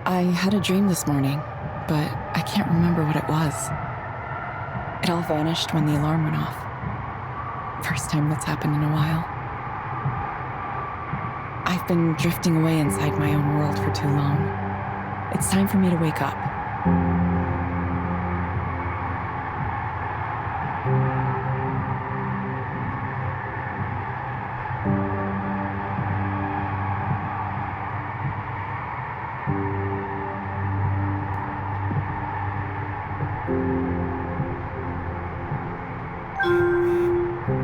I had a dream this morning, but I can't remember what it was. It all vanished when the alarm went off. First time that's happened in a while. I've been drifting away inside my own world for too long. It's time for me to wake up.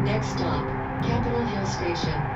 Next stop, Capitol Hill Station.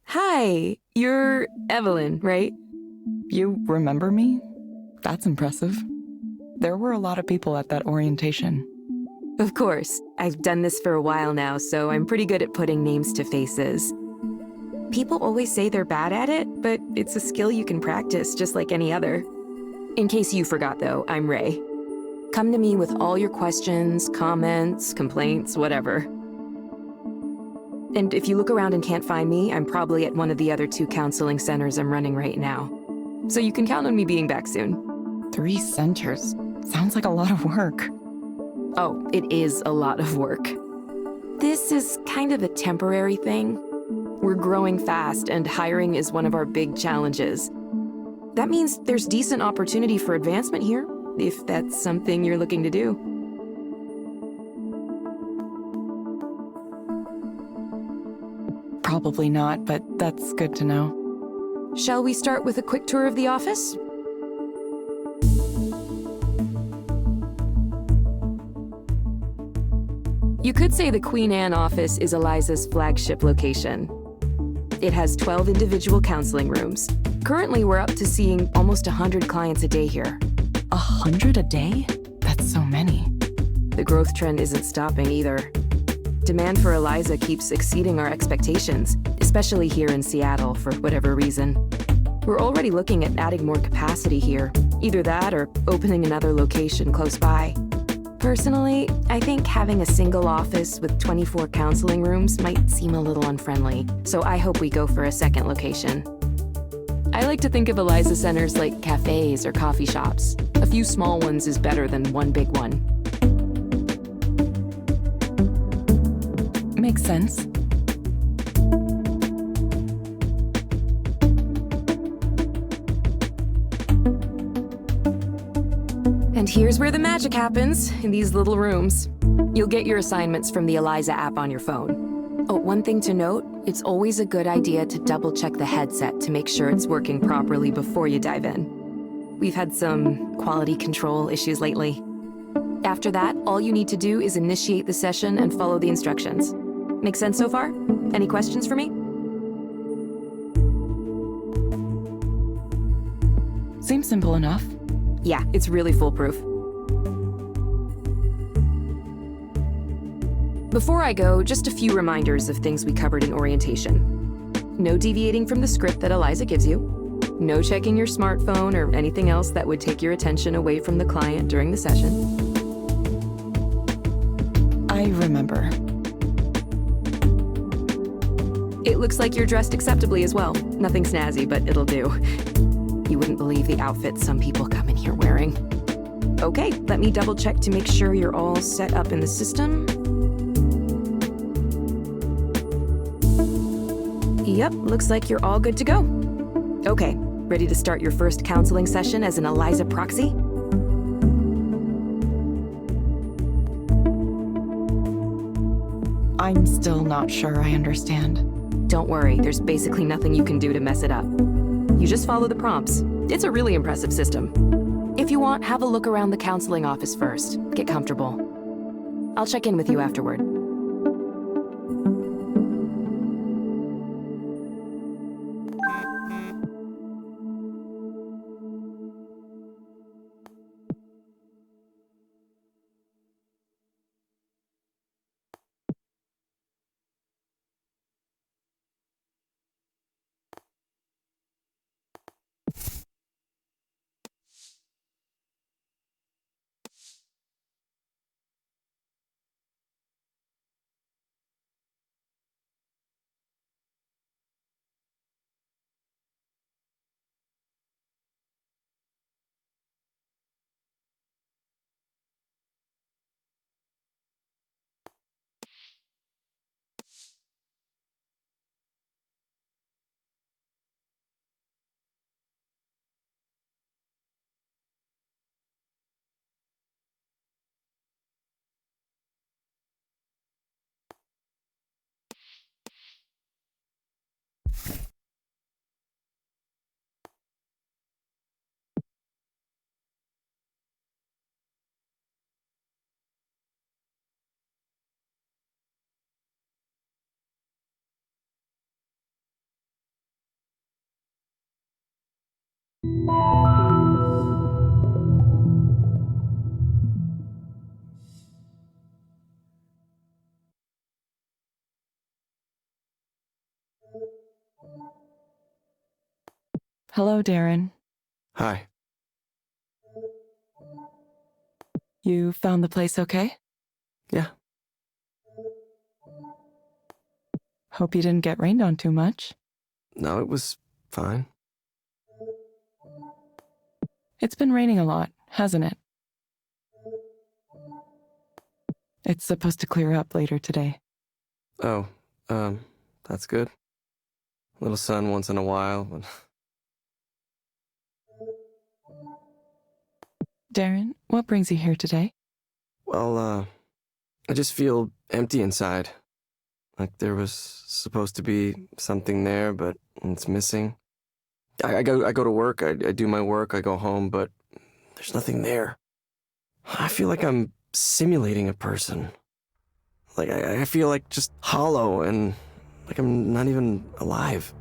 Hi, you're Evelyn, right? You remember me? That's impressive. There were a lot of people at that orientation. Of course. I've done this for a while now, so I'm pretty good at putting names to faces. People always say they're bad at it, but it's a skill you can practice just like any other. In case you forgot though, I'm Ray. Come to me with all your questions, comments, complaints, whatever. And if you look around and can't find me, I'm probably at one of the other 2 counseling centers I'm running right now. So you can count on me being back soon. 3 centers. Sounds like a lot of work. Oh, it is a lot of work. This is kind of a temporary thing. We're growing fast, and hiring is one of our big challenges. That means there's decent opportunity for advancement here, if that's something you're looking to do. Probably not, but that's good to know. Shall we start with a quick tour of the office? You could say the Queen Anne office is Eliza's flagship location. It has 12 individual counseling rooms. Currently, we're up to seeing almost 100 clients a day here. 100 a day? That's so many. The growth trend isn't stopping either. Demand for Eliza keeps exceeding our expectations, especially here in Seattle for whatever reason. We're already looking at adding more capacity here, either that or opening another location close by. Personally, I think having a single office with 24 counseling rooms might seem a little unfriendly, so I hope we go for a second location. I like to think of Eliza centers like cafes or coffee shops. A few small ones is better than one big one. Makes sense. And here's where the magic happens, in these little rooms. You'll get your assignments from the Eliza app on your phone. Oh, one thing to note, it's always a good idea to double-check the headset to make sure it's working properly before you dive in. We've had some quality control issues lately. After that, all you need to do is initiate the session and follow the instructions. Make sense so far? Any questions for me? Seems simple enough. Yeah, it's really foolproof. Before I go, just a few reminders of things we covered in orientation. No deviating from the script that Eliza gives you. No checking your smartphone or anything else that would take your attention away from the client during the session. I remember. It looks like you're dressed acceptably as well. Nothing snazzy, but it'll do. You wouldn't believe the outfits some people come in here wearing. Okay, let me double check to make sure you're all set up in the system. Yep, looks like you're all good to go. Okay, ready to start your first counseling session as an Eliza proxy? I'm still not sure I understand. Don't worry, there's basically nothing you can do to mess it up. You just follow the prompts. It's a really impressive system. If you want, have a look around the counseling office first. Get comfortable. I'll check in with you afterward. Hello, Darren. Hi. You found the place okay? Yeah. Hope you didn't get rained on too much. No, it was fine. It's been raining a lot, hasn't it? It's supposed to clear up later today. Oh, that's good. A little sun once in a while, but... Darren, what brings you here today? Well, I just feel empty inside. Like there was supposed to be something there, but it's missing. I go to work, I do my work, I go home, but there's nothing there. I feel like I'm simulating a person. Like I feel like just hollow and like I'm not even alive.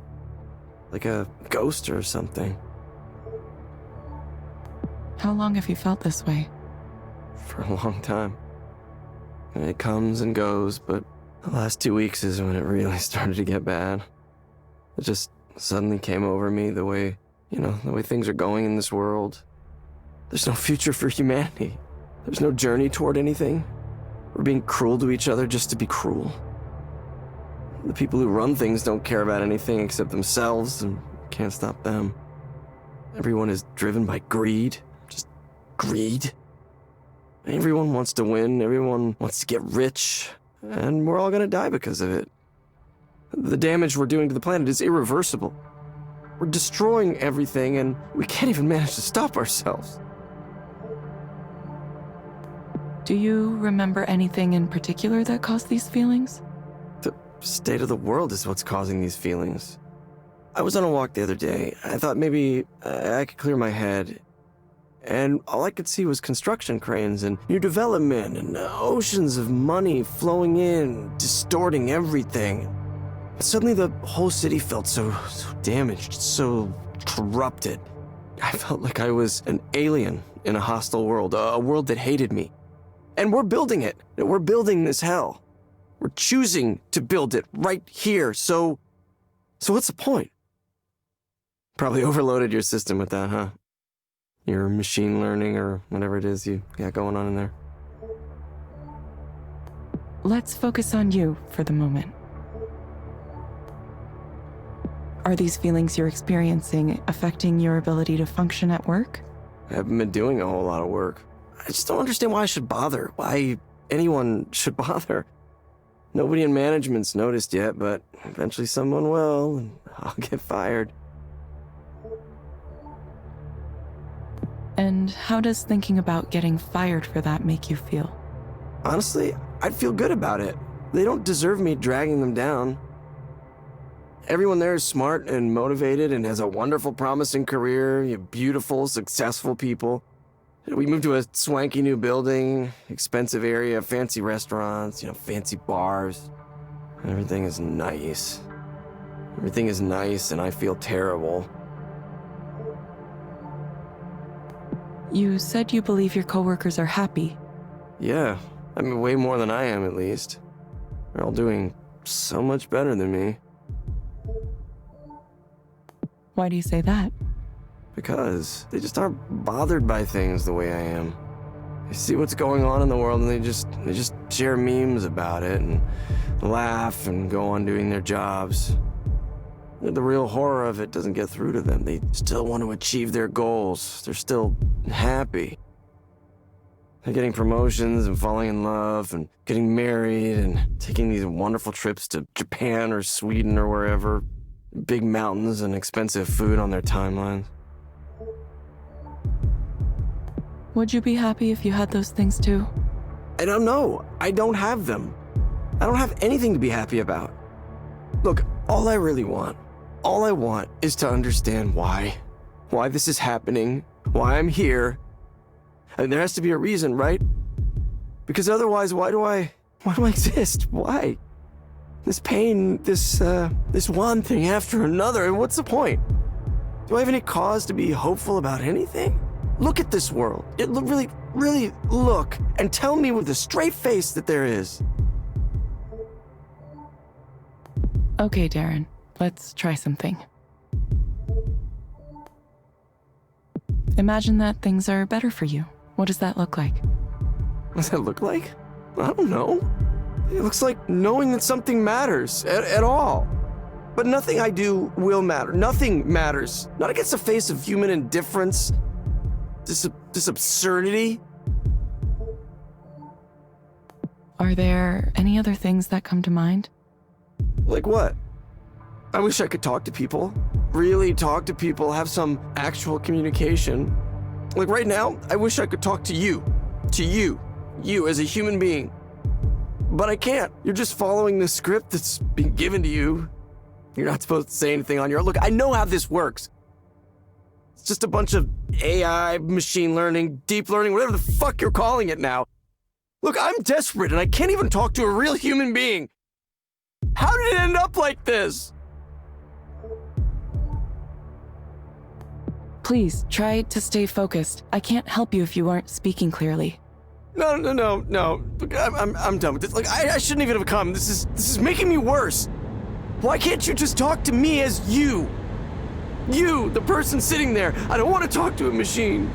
Like a ghost or something. How long have you felt this way? For a long time. And it comes and goes, but the last 2 weeks is when it really started to get bad. It just suddenly came over me the way things are going in this world. There's no future for humanity. There's no journey toward anything. We're being cruel to each other just to be cruel. The people who run things don't care about anything except themselves and can't stop them. Everyone is driven by greed. Just greed. Everyone wants to win. Everyone wants to get rich. And we're all gonna die because of it. The damage we're doing to the planet is irreversible. We're destroying everything and we can't even manage to stop ourselves. Do you remember anything in particular that caused these feelings? The state of the world is what's causing these feelings. I was on a walk the other day. I thought maybe I could clear my head. And all I could see was construction cranes and new development and oceans of money flowing in, distorting everything. Suddenly the whole city felt so damaged, so corrupted. I felt like I was an alien in a hostile world, a world that hated me. And we're building it. We're building this hell. We're choosing to build it right here. So what's the point? Probably overloaded your system with that, huh? Your machine learning or whatever it is you got going on in there. Let's focus on you for the moment. Are these feelings you're experiencing affecting your ability to function at work? I haven't been doing a whole lot of work. I just don't understand why I should bother. Why anyone should bother. Nobody in management's noticed yet, but eventually someone will, and I'll get fired. And how does thinking about getting fired for that make you feel? Honestly, I'd feel good about it. They don't deserve me dragging them down. Everyone there is smart and motivated and has a wonderful, promising career, beautiful, successful people. We moved to a swanky new building, expensive area, fancy restaurants, fancy bars. Everything is nice. Everything is nice, and I feel terrible. You said you believe your coworkers are happy. Yeah, I mean, way more than I am, at least. They're all doing so much better than me. Why do you say that? Because they just aren't bothered by things the way I am. They see what's going on in the world and they just share memes about it and laugh and go on doing their jobs. The real horror of it doesn't get through to them. They still want to achieve their goals. They're still happy. They're getting promotions and falling in love and getting married and taking these wonderful trips to Japan or Sweden or wherever. Big mountains and expensive food on their timelines. Would you be happy if you had those things too? I don't know. I don't have them. I don't have anything to be happy about. Look, all I want is to understand why this is happening, why I'm here. And there has to be a reason, right? Because otherwise, why do I exist? Why? This pain, this one thing after another, and what's the point? Do I have any cause to be hopeful about anything? Look at this world. Really, really look and tell me with a straight face that there is. Okay, Darren, let's try something. Imagine that things are better for you. What does that look like? What does that look like? I don't know. It looks like knowing that something matters at all. But nothing I do will matter. Nothing matters. Not against the face of human indifference. This absurdity. Are there any other things that come to mind? Like what? I wish I could talk to people. Really talk to people, have some actual communication. Like right now, I wish I could talk to you. To you. You as a human being. But I can't. You're just following the script that's been given to you. You're not supposed to say anything on your own. Look, I know how this works. It's just a bunch of AI, machine learning, deep learning, whatever the fuck you're calling it now. Look, I'm desperate and I can't even talk to a real human being. How did it end up like this? Please, try to stay focused. I can't help you if you aren't speaking clearly. No. Look, I'm done with this. Like, I shouldn't even have come. This is making me worse. Why can't you just talk to me as you? You, the person sitting there. I don't want to talk to a machine.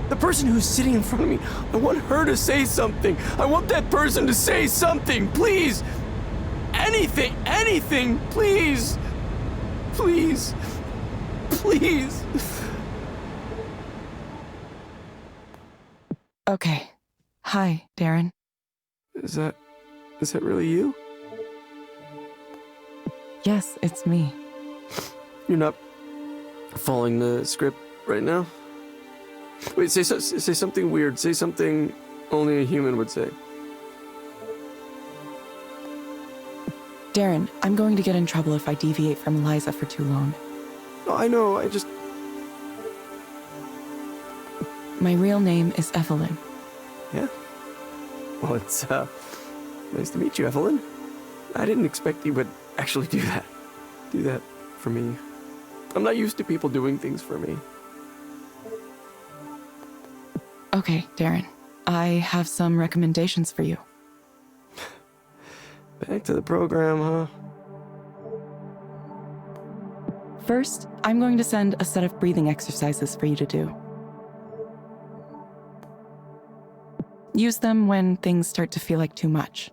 The person who's sitting in front of me, I want her to say something. I want that person to say something, please. Anything, please. Please. Okay. Hi, Darren. Is that really you? Yes, it's me. You're not following the script right now? Wait, say something weird. Say something only a human would say. Darren, I'm going to get in trouble if I deviate from Eliza for too long. No, I know, My real name is Evelyn. Yeah? Well, it's, nice to meet you, Evelyn. I didn't expect you would actually do that for me. I'm not used to people doing things for me. Okay, Darren. I have some recommendations for you. Back to the program, huh? First, I'm going to send a set of breathing exercises for you to do. Use them when things start to feel like too much.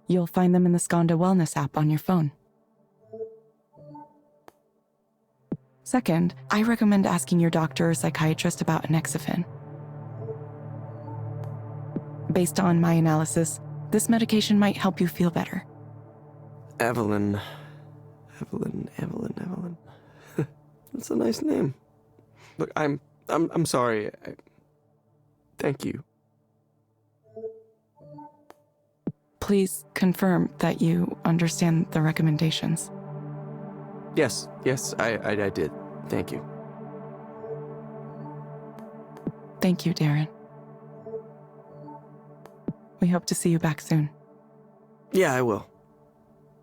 You'll find them in the Skanda Wellness app on your phone. Second, I recommend asking your doctor or psychiatrist about Anexafen. Based on my analysis, this medication might help you feel better. Evelyn. That's a nice name. Look, I'm sorry. Thank you. Please confirm that you understand the recommendations. Yes, I did. Thank you. Thank you, Darren. We hope to see you back soon. Yeah, I will.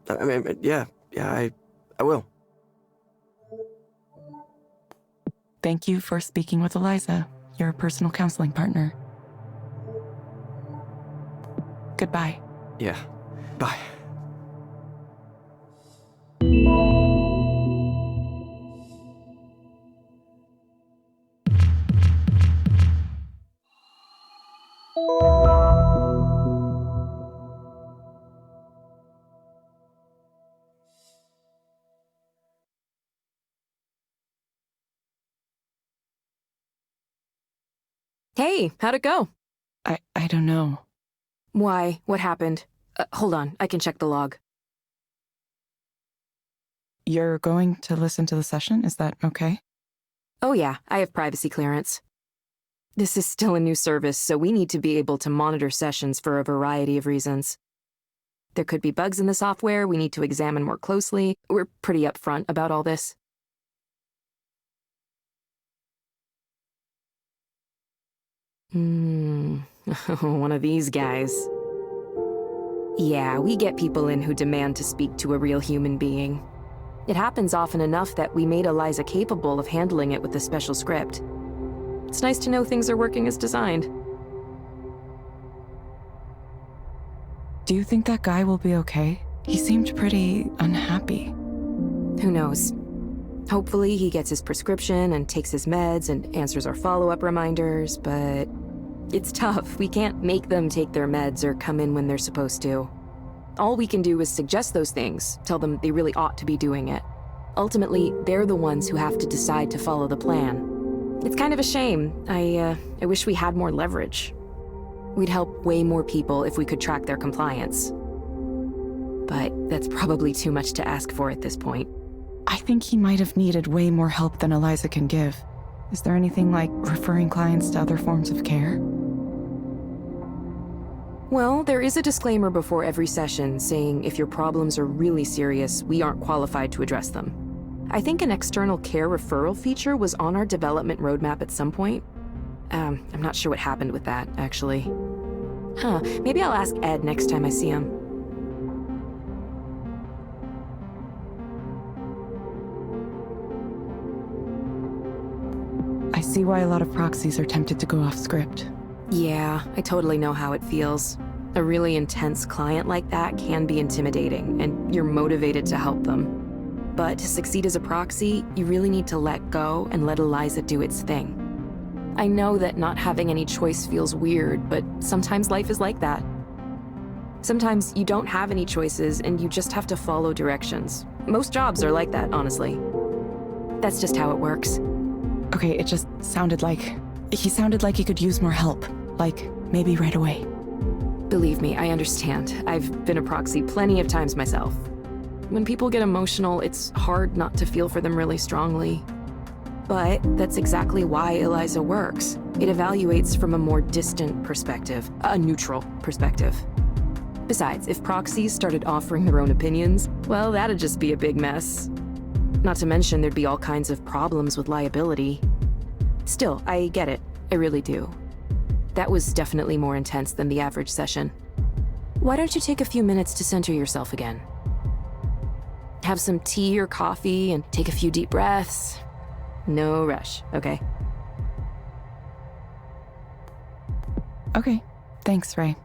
I mean, I will. Thank you for speaking with Eliza, your personal counseling partner. Goodbye. Yeah. Bye. Hey, how'd it go? I don't know. Why? What happened? Hold on, I can check the log. You're going to listen to the session? Is that okay? Oh yeah, I have privacy clearance. This is still a new service, so we need to be able to monitor sessions for a variety of reasons. There could be bugs in the software we need to examine more closely. We're pretty upfront about all this. One of these guys. Yeah, we get people in who demand to speak to a real human being. It happens often enough that we made Eliza capable of handling it with a special script. It's nice to know things are working as designed. Do you think that guy will be okay? He seemed pretty unhappy. Who knows? Hopefully he gets his prescription and takes his meds and answers our follow-up reminders, but it's tough. We can't make them take their meds or come in when they're supposed to. All we can do is suggest those things, tell them they really ought to be doing it. Ultimately, they're the ones who have to decide to follow the plan. It's kind of a shame. I wish we had more leverage. We'd help way more people if we could track their compliance. But that's probably too much to ask for at this point. I think he might have needed way more help than Eliza can give. Is there anything like referring clients to other forms of care? Well, there is a disclaimer before every session saying if your problems are really serious, we aren't qualified to address them. I think an external care referral feature was on our development roadmap at some point. I'm not sure what happened with that, actually. Maybe I'll ask Ed next time I see him. I see why a lot of proxies are tempted to go off script. Yeah, I totally know how it feels. A really intense client like that can be intimidating, and you're motivated to help them. But to succeed as a proxy, you really need to let go and let Eliza do its thing. I know that not having any choice feels weird, but sometimes life is like that. Sometimes you don't have any choices and you just have to follow directions. Most jobs are like that, honestly. That's just how it works. Okay, it just sounded like... He sounded like he could use more help. Like, maybe right away. Believe me, I understand. I've been a proxy plenty of times myself. When people get emotional, it's hard not to feel for them really strongly. But that's exactly why Eliza works. It evaluates from a more distant perspective, a neutral perspective. Besides, if proxies started offering their own opinions, well, that'd just be a big mess. Not to mention there'd be all kinds of problems with liability. Still, I get it. I really do. That was definitely more intense than the average session. Why don't you take a few minutes to center yourself again? Have some tea or coffee and take a few deep breaths. No rush, okay? Okay, thanks, Ray.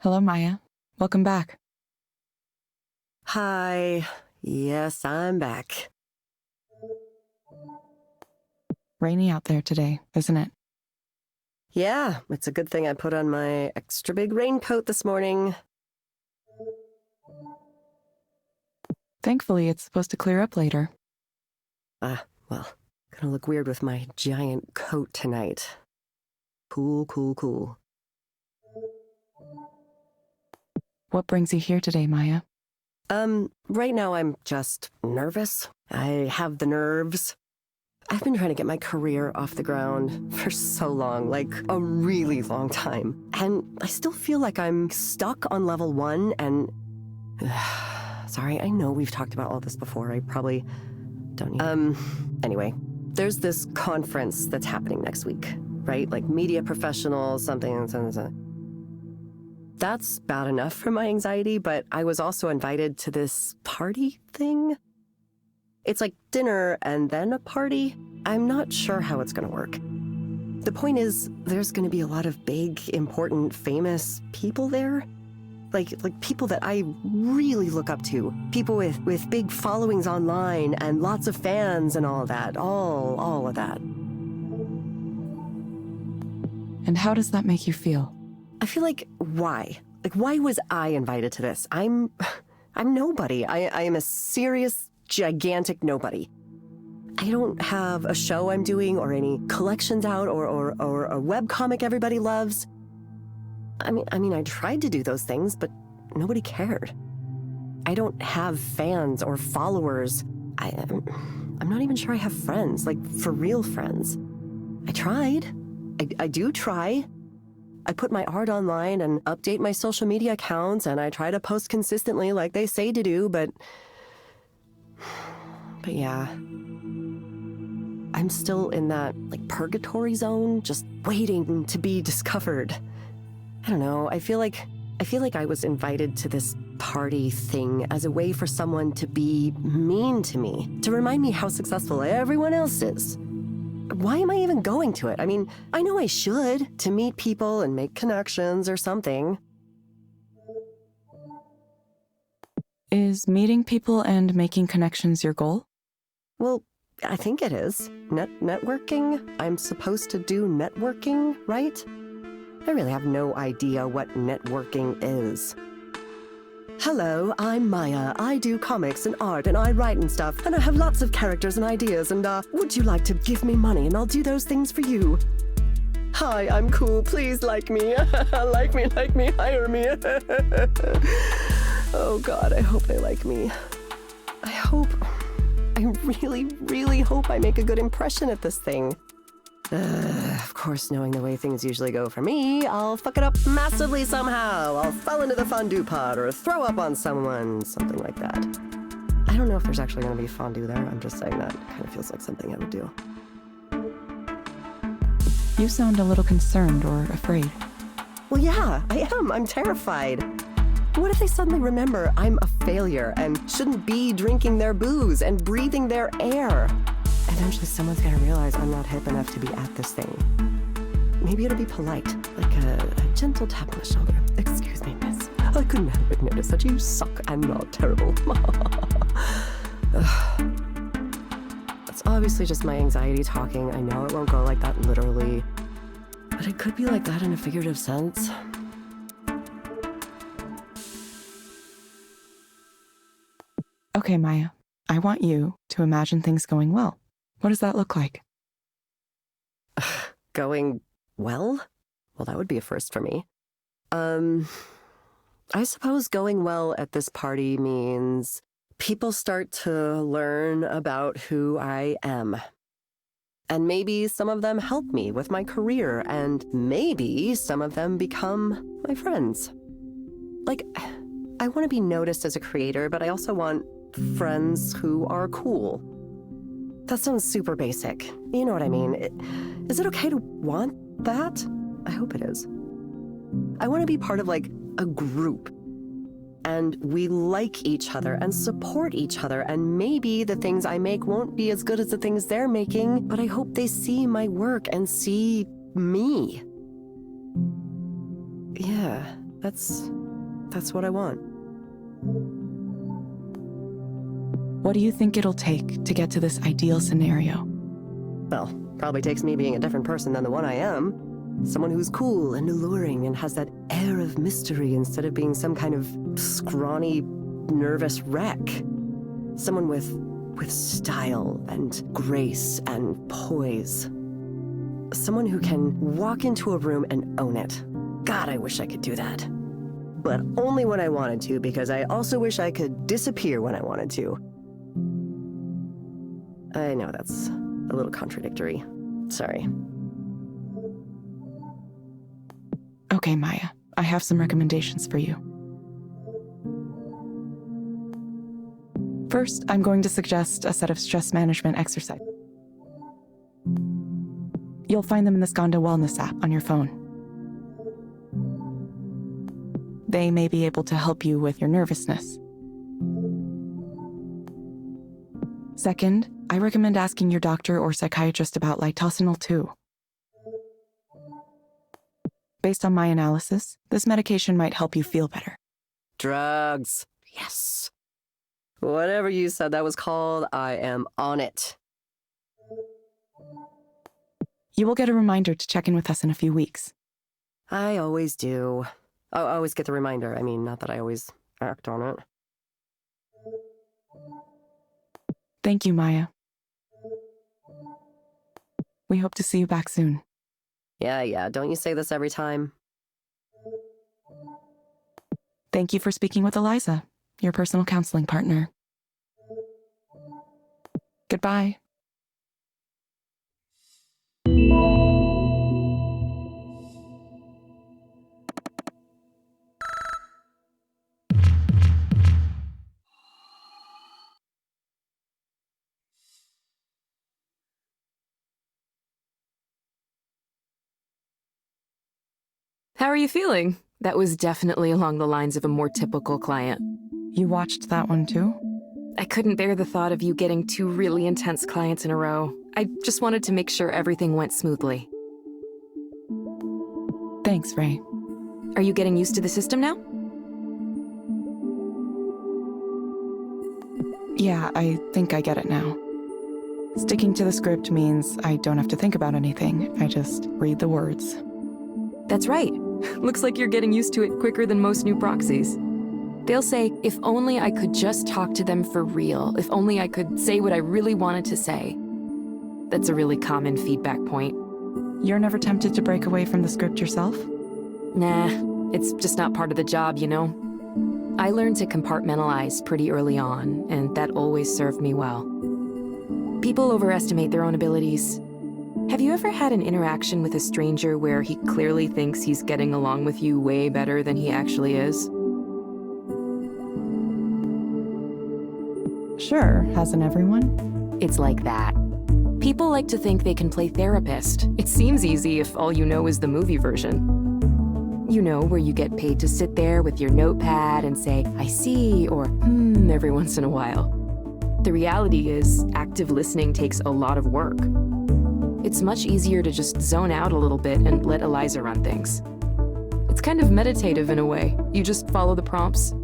Hello, Maya. Welcome back. Hi. Yes, I'm back. Rainy out there today, isn't it? Yeah, it's a good thing I put on my extra big raincoat this morning. Thankfully, it's supposed to clear up later. Well, gonna look weird with my giant coat tonight. Cool, cool, cool. What brings you here today, Maya? Right now I'm just nervous. I have the nerves. I've been trying to get my career off the ground for so long, like a really long time. And I still feel like I'm stuck on level 1 and... Sorry, I know we've talked about all this before. I probably don't need... Anyway, there's this conference that's happening next week, right? Like media professionals, something. That's bad enough for my anxiety, but I was also invited to this party thing. It's like dinner and then a party. I'm not sure how it's gonna work. The point is, there's gonna be a lot of big, important, famous people there. Like people that I really look up to. People with big followings online and lots of fans and all of that. All of that. And how does that make you feel? I feel like, why? Like, why was I invited to this? I'm nobody. I am a serious, gigantic nobody. I don't have a show I'm doing or any collections out or a webcomic everybody loves. I mean, I tried to do those things, but nobody cared. I don't have fans or followers. I'm not even sure I have friends, like for real friends. I tried. I do try. I put my art online and update my social media accounts, and I try to post consistently like they say to do, but yeah. I'm still in that, like, purgatory zone, just waiting to be discovered. I don't know, I feel like I was invited to this party thing as a way for someone to be mean to me, to remind me how successful everyone else is. Why am I even going to it? I mean, I know I should, to meet people and make connections or something. Is meeting people and making connections your goal? Well, I think it is. Networking? I'm supposed to do networking, right? I really have no idea what networking is. Hello, I'm Maya. I do comics and art and I write and stuff, and I have lots of characters and ideas, and would you like to give me money and I'll do those things for you? Hi, I'm cool. Please like me. Like me, hire me. Oh God, I hope they like me. I really, really hope I make a good impression at this thing. Of course, knowing the way things usually go for me, I'll fuck it up massively somehow. I'll fall into the fondue pot or throw up on someone, something like that. I don't know if there's actually going to be fondue there. I'm just saying that kind of feels like something I would do. You sound a little concerned or afraid. Well, yeah, I am. I'm terrified. What if they suddenly remember I'm a failure and shouldn't be drinking their booze and breathing their air? Eventually someone's gonna realize I'm not hip enough to be at this thing. Maybe it'll be polite, like a gentle tap on the shoulder. Excuse me, miss. I couldn't help but notice that you suck and are terrible. It's obviously just my anxiety talking. I know it won't go like that literally, but it could be like that in a figurative sense. Okay, Maya, I want you to imagine things going well. What does that look like? Going well? Well, that would be a first for me. I suppose going well at this party means people start to learn about who I am. And maybe some of them help me with my career, and maybe some of them become my friends. Like, I want to be noticed as a creator, but I also want friends who are cool. That sounds super basic. You know what I mean. Is it okay to want that? I hope it is. I want to be part of, like, a group. And we like each other and support each other, and maybe the things I make won't be as good as the things they're making, but I hope they see my work and see me. Yeah, that's what I want. What do you think it'll take to get to this ideal scenario? Well, probably takes me being a different person than the one I am. Someone who's cool and alluring and has that air of mystery instead of being some kind of scrawny, nervous wreck. Someone with style and grace and poise. Someone who can walk into a room and own it. God, I wish I could do that. But only when I wanted to, because I also wish I could disappear when I wanted to. I know that's a little contradictory. Sorry. Okay, Maya, I have some recommendations for you. First, I'm going to suggest a set of stress management exercises. You'll find them in the Skanda Wellness app on your phone. They may be able to help you with your nervousness. Second, I recommend asking your doctor or psychiatrist about litosenal 2. Based on my analysis, this medication might help you feel better. Drugs. Yes. Whatever you said that was called, I am on it. You will get a reminder to check in with us in a few weeks. I always do. I always get the reminder. I mean, not that I always act on it. Thank you, Maya. We hope to see you back soon. Yeah, don't you say this every time? Thank you for speaking with Eliza, your personal counseling partner. Goodbye. How are you feeling? That was definitely along the lines of a more typical client. You watched that one too? I couldn't bear the thought of you getting 2 really intense clients in a row. I just wanted to make sure everything went smoothly. Thanks, Ray. Are you getting used to the system now? Yeah, I think I get it now. Sticking to the script means I don't have to think about anything. I just read the words. That's right. Looks like you're getting used to it quicker than most new proxies. They'll say, if only I could just talk to them for real, if only I could say what I really wanted to say. That's a really common feedback point. You're never tempted to break away from the script yourself? Nah, it's just not part of the job, you know? I learned to compartmentalize pretty early on, and that always served me well. People overestimate their own abilities. Have you ever had an interaction with a stranger where he clearly thinks he's getting along with you way better than he actually is? Sure, hasn't everyone? It's like that. People like to think they can play therapist. It seems easy if all you know is the movie version. You know, where you get paid to sit there with your notepad and say, I see, or every once in a while. The reality is, active listening takes a lot of work. It's much easier to just zone out a little bit and let Eliza run things. It's kind of meditative in a way. You just follow the prompts.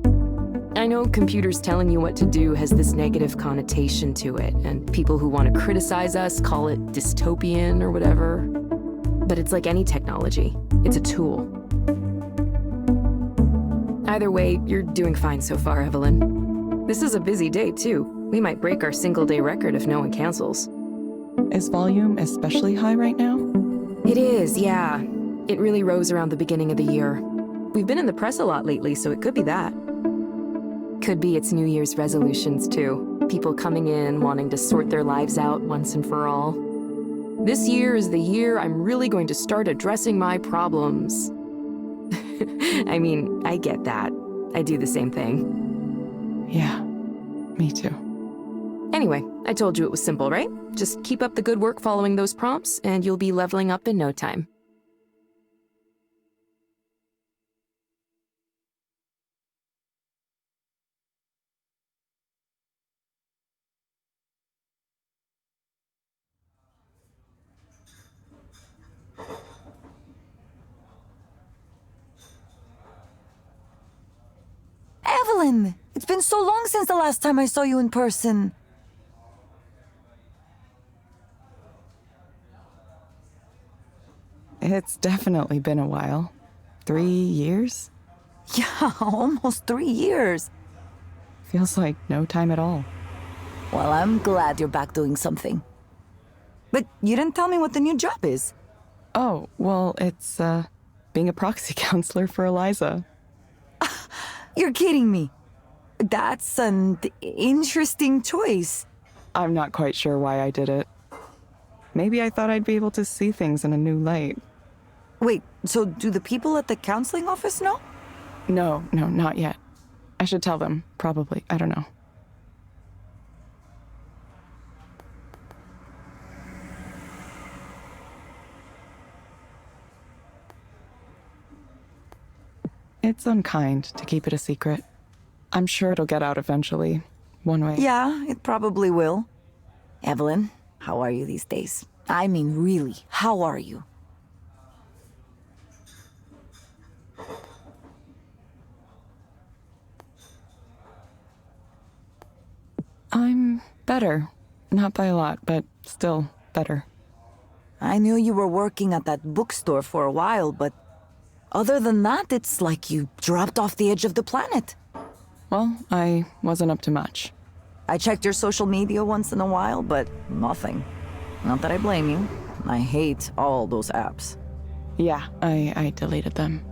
I know computers telling you what to do has this negative connotation to it, and people who want to criticize us call it dystopian or whatever. But it's like any technology. It's a tool. Either way, you're doing fine so far, Evelyn. This is a busy day, too. We might break our single-day record if no one cancels. Is volume especially high right now? It is, yeah. It really rose around the beginning of the year. We've been in the press a lot lately, so it could be that. Could be it's New Year's resolutions, too. People coming in, wanting to sort their lives out once and for all. This year is the year I'm really going to start addressing my problems. I mean, I get that. I do the same thing. Yeah, me too. Anyway, I told you it was simple, right? Just keep up the good work following those prompts, and you'll be leveling up in no time. Evelyn! It's been so long since the last time I saw you in person. It's definitely been a while. 3 years? Yeah, almost 3 years. Feels like no time at all. Well, I'm glad you're back doing something. But you didn't tell me what the new job is. Oh, well, it's, being a proxy counselor for Eliza. You're kidding me. That's an interesting choice. I'm not quite sure why I did it. Maybe I thought I'd be able to see things in a new light. Wait, so do the people at the counseling office know? No, not yet. I should tell them, probably. I don't know. It's unkind to keep it a secret. I'm sure it'll get out eventually, one way. Yeah, it probably will. Evelyn, how are you these days? I mean, really, how are you? I'm better. Not by a lot, but still better. I knew you were working at that bookstore for a while, but other than that, it's like you dropped off the edge of the planet. Well, I wasn't up to much. I checked your social media once in a while, but nothing. Not that I blame you. I hate all those apps. Yeah, I deleted them.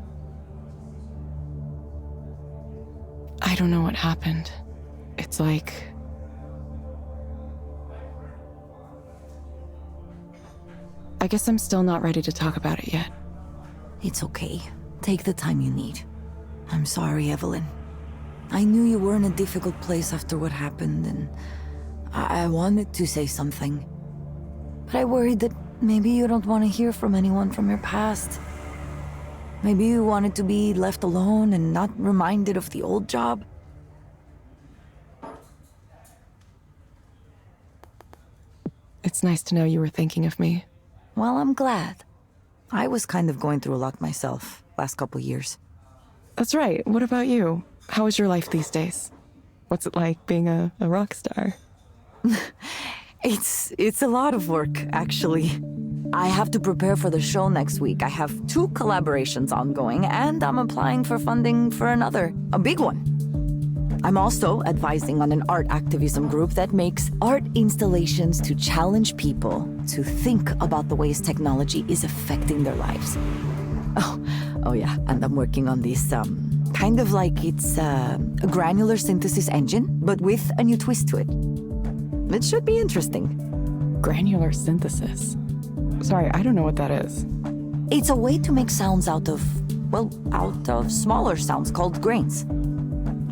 I don't know what happened. It's like... I guess I'm still not ready to talk about it yet. It's okay. Take the time you need. I'm sorry, Evelyn. I knew you were in a difficult place after what happened, and I wanted to say something. But I worried that maybe you don't want to hear from anyone from your past. Maybe you wanted to be left alone and not reminded of the old job. It's nice to know you were thinking of me. Well, I'm glad. I was kind of going through a lot myself last couple years. That's right. What about you? How is your life these days? What's it like being a rock star? It's a lot of work, actually. I have to prepare for the show next week. I have 2 collaborations ongoing, and I'm applying for funding for another, a big one. I'm also advising on an art activism group that makes art installations to challenge people to think about the ways technology is affecting their lives. Oh yeah, and I'm working on this, kind of like it's a granular synthesis engine, but with a new twist to it. It should be interesting. Granular synthesis. Sorry, I don't know what that is. It's a way to make sounds out of smaller sounds called grains.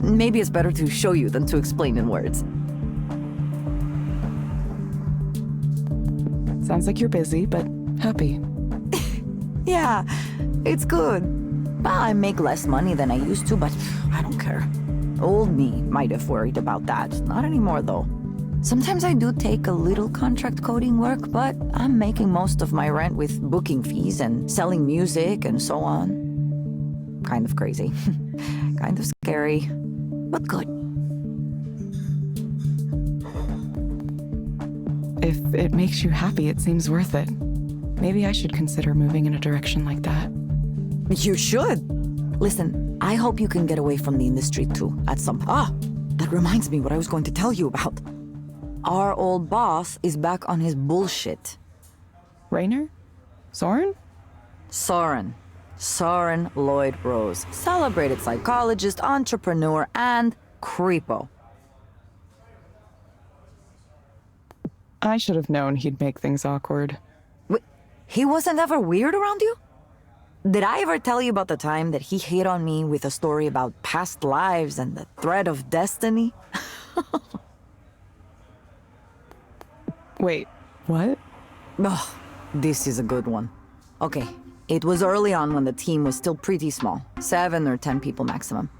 Maybe it's better to show you than to explain in words. Sounds like you're busy, but happy. Yeah, it's good. Well, I make less money than I used to, but I don't care. Old me might have worried about that. Not anymore, though. Sometimes I do take a little contract coding work, but I'm making most of my rent with booking fees and selling music and so on. Kind of crazy. Kind of scary, but good. If it makes you happy, it seems worth it. Maybe I should consider moving in a direction like that. You should. Listen, I hope you can get away from the industry too at some... that reminds me what I was going to tell you about. Our old boss is back on his bullshit. Rainer? Soren? Soren. Soren Lloyd Rose. Celebrated psychologist, entrepreneur, and creepo. I should have known he'd make things awkward. Wait, he wasn't ever weird around you? Did I ever tell you about the time that he hit on me with a story about past lives and the thread of destiny? Wait, what? Oh, this is a good one. Okay, it was early on when the team was still pretty small, 7 or 10 people maximum.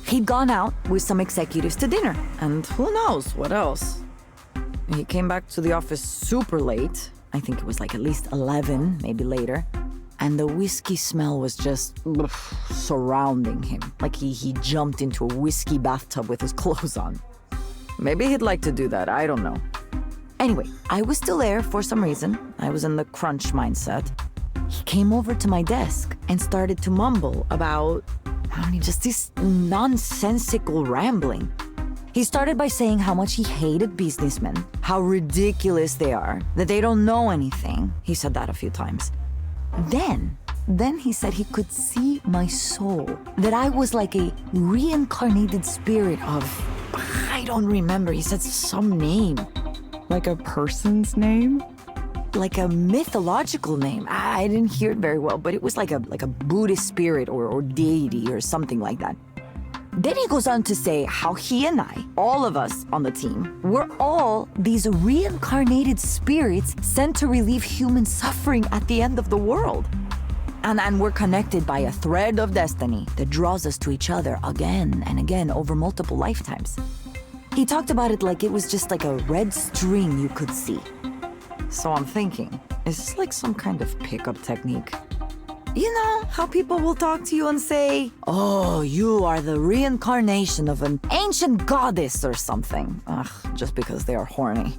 He'd gone out with some executives to dinner, and who knows what else. He came back to the office super late. I think it was like at least 11, maybe later. And the whiskey smell was just surrounding him, like he jumped into a whiskey bathtub with his clothes on. Maybe he'd like to do that, I don't know. Anyway, I was still there for some reason. I was in the crunch mindset. he came over to my desk and started to mumble about, just this nonsensical rambling. He started by saying how much he hated businessmen, how ridiculous they are, that they don't know anything. He said that a few times. Then he said he could see my soul, that I was like a reincarnated spirit of, I don't remember, he said some name. Like a person's name? Like a mythological name. I didn't hear it very well, but it was like a Buddhist spirit or deity or something like that. Then he goes on to say how he and I, all of us on the team, we're all these reincarnated spirits sent to relieve human suffering at the end of the world. And we're connected by a thread of destiny that draws us to each other again and again over multiple lifetimes. He talked about it like it was just like a red string you could see. So I'm thinking, is this like some kind of pickup technique? You know, how people will talk to you and say, oh, you are the reincarnation of an ancient goddess or something. Ugh, just because they are horny.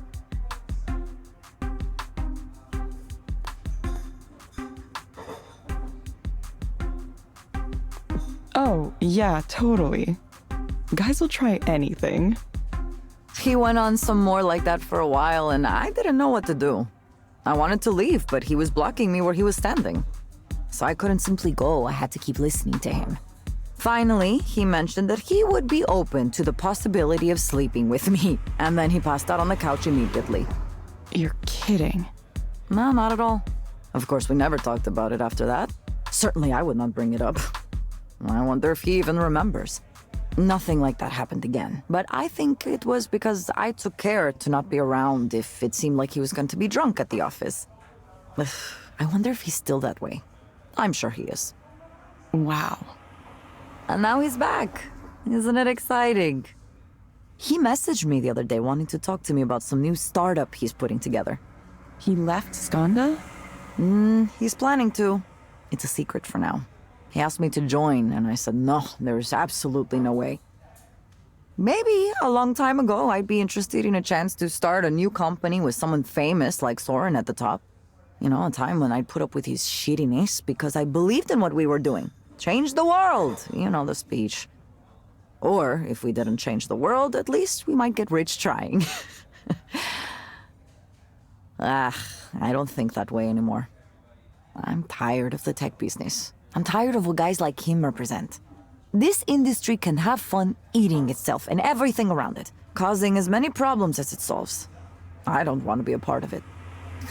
Oh, yeah, totally. Guys will try anything. He went on some more like that for a while, and I didn't know what to do. I wanted to leave, but he was blocking me where he was standing. So I couldn't simply go, I had to keep listening to him. Finally, he mentioned that he would be open to the possibility of sleeping with me, and then he passed out on the couch immediately. You're kidding. No, not at all. Of course, we never talked about it after that. Certainly I would not bring it up. I wonder if he even remembers. Nothing like that happened again, but I think it was because I took care to not be around if it seemed like he was going to be drunk at the office. I wonder if he's still that way. I'm sure he is. Wow. And now he's back. Isn't it exciting? He messaged me the other day wanting to talk to me about some new startup he's putting together. He left Skanda? He's planning to. It's a secret for now. He asked me to join, and I said, no, there's absolutely no way. Maybe a long time ago, I'd be interested in a chance to start a new company with someone famous like Soren at the top. You know, a time when I'd put up with his shittiness because I believed in what we were doing. Change the world, you know the speech. Or, if we didn't change the world, at least we might get rich trying. I don't think that way anymore. I'm tired of the tech business. I'm tired of what guys like him represent. This industry can have fun eating itself and everything around it, causing as many problems as it solves. I don't want to be a part of it.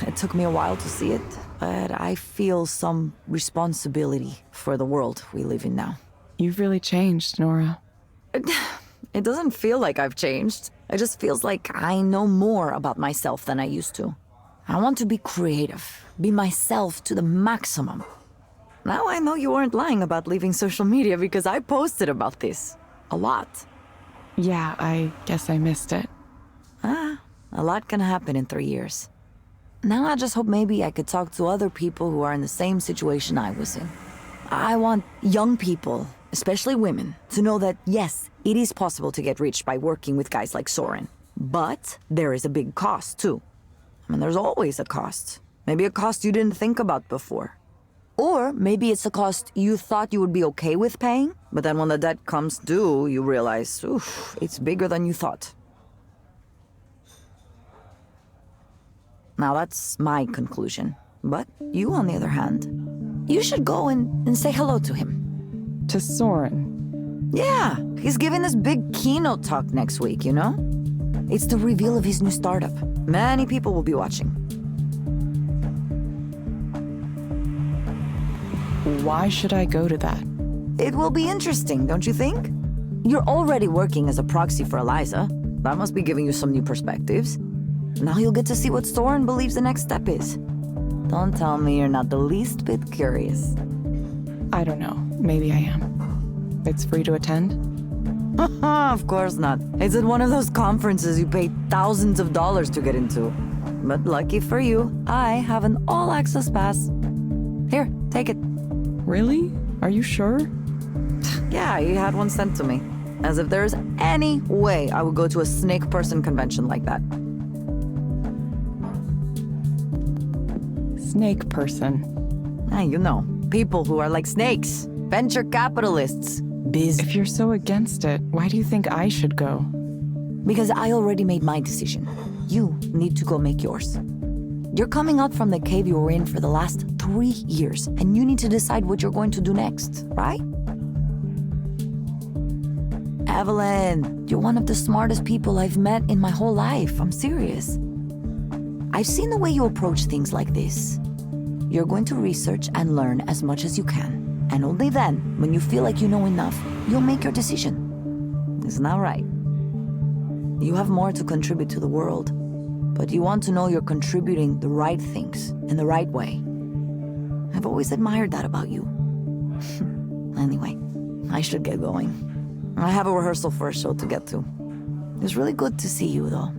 It took me a while to see it, but I feel some responsibility for the world we live in now. You've really changed, Nora. It doesn't feel like I've changed. It just feels like I know more about myself than I used to. I want to be creative, be myself to the maximum. Now I know you weren't lying about leaving social media because I posted about this. A lot. Yeah, I guess I missed it. A lot can happen in 3 years. Now I just hope maybe I could talk to other people who are in the same situation I was in. I want young people, especially women, to know that yes, it is possible to get rich by working with guys like Soren. But there is a big cost too. I mean, there's always a cost. Maybe a cost you didn't think about before. Or maybe it's a cost you thought you would be okay with paying, but then when the debt comes due, you realize, oof, it's bigger than you thought. Now that's my conclusion. But you, on the other hand, you should go and say hello to him. To Soren. Yeah, he's giving this big keynote talk next week, you know? It's the reveal of his new startup. Many people will be watching. Why should I go to that? It will be interesting, don't you think? You're already working as a proxy for Eliza. That must be giving you some new perspectives. Now you'll get to see what Soren believes the next step is. Don't tell me you're not the least bit curious. I don't know. Maybe I am. It's free to attend? Of course not. It's at one of those conferences you pay thousands of dollars to get into. But lucky for you, I have an all-access pass. Here, take it. Really? Are you sure? Yeah, he had one sent to me. As if there's any way I would go to a snake person convention like that. Snake person. You know, people who are like snakes, venture capitalists, If you're so against it, why do you think I should go? Because I already made my decision. You need to go make yours. You're coming out from the cave you were in for the last 3 years, and you need to decide what you're going to do next, right? Evelyn, you're one of the smartest people I've met in my whole life. I'm serious. I've seen the way you approach things like this. You're going to research and learn as much as you can. And only then, when you feel like you know enough, you'll make your decision. Isn't that right? You have more to contribute to the world, but you want to know you're contributing the right things in the right way. I've always admired that about you. Anyway, I should get going. I have a rehearsal for a show to get to. It was really good to see you, though.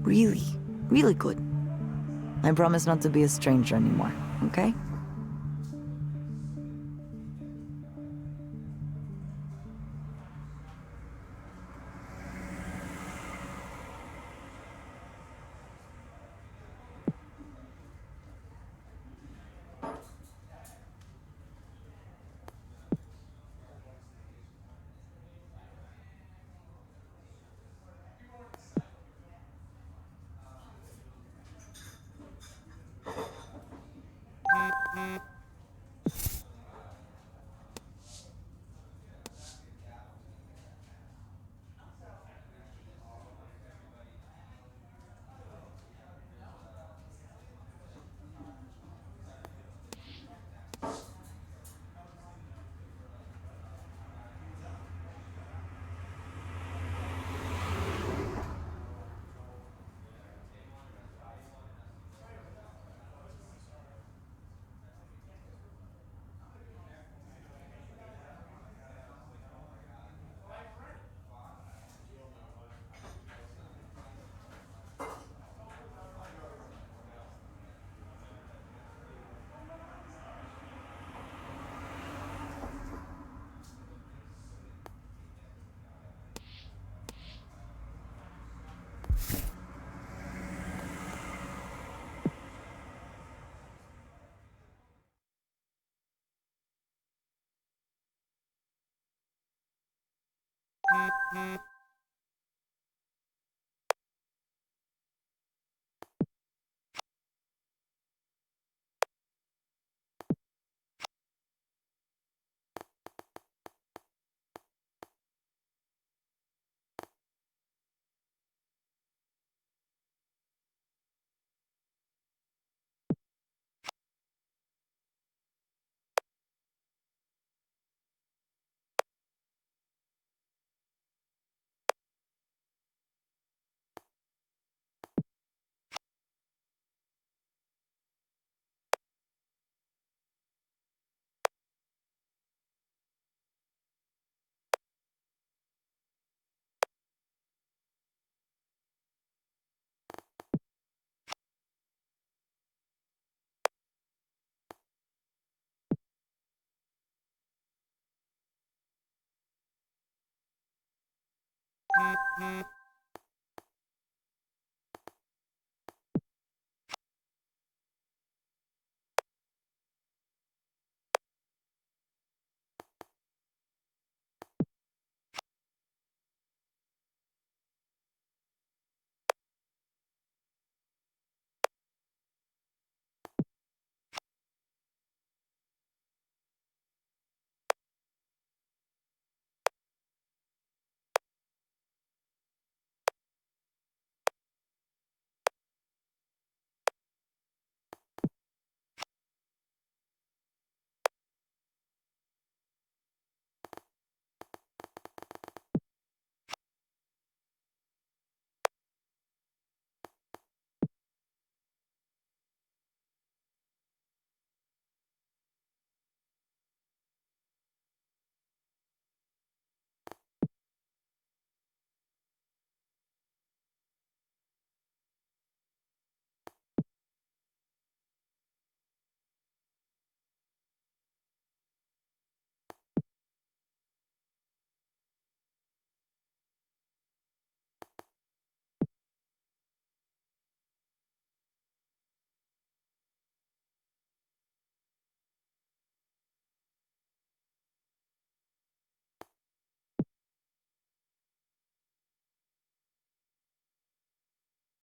Really, really good. I promise not to be a stranger anymore, okay?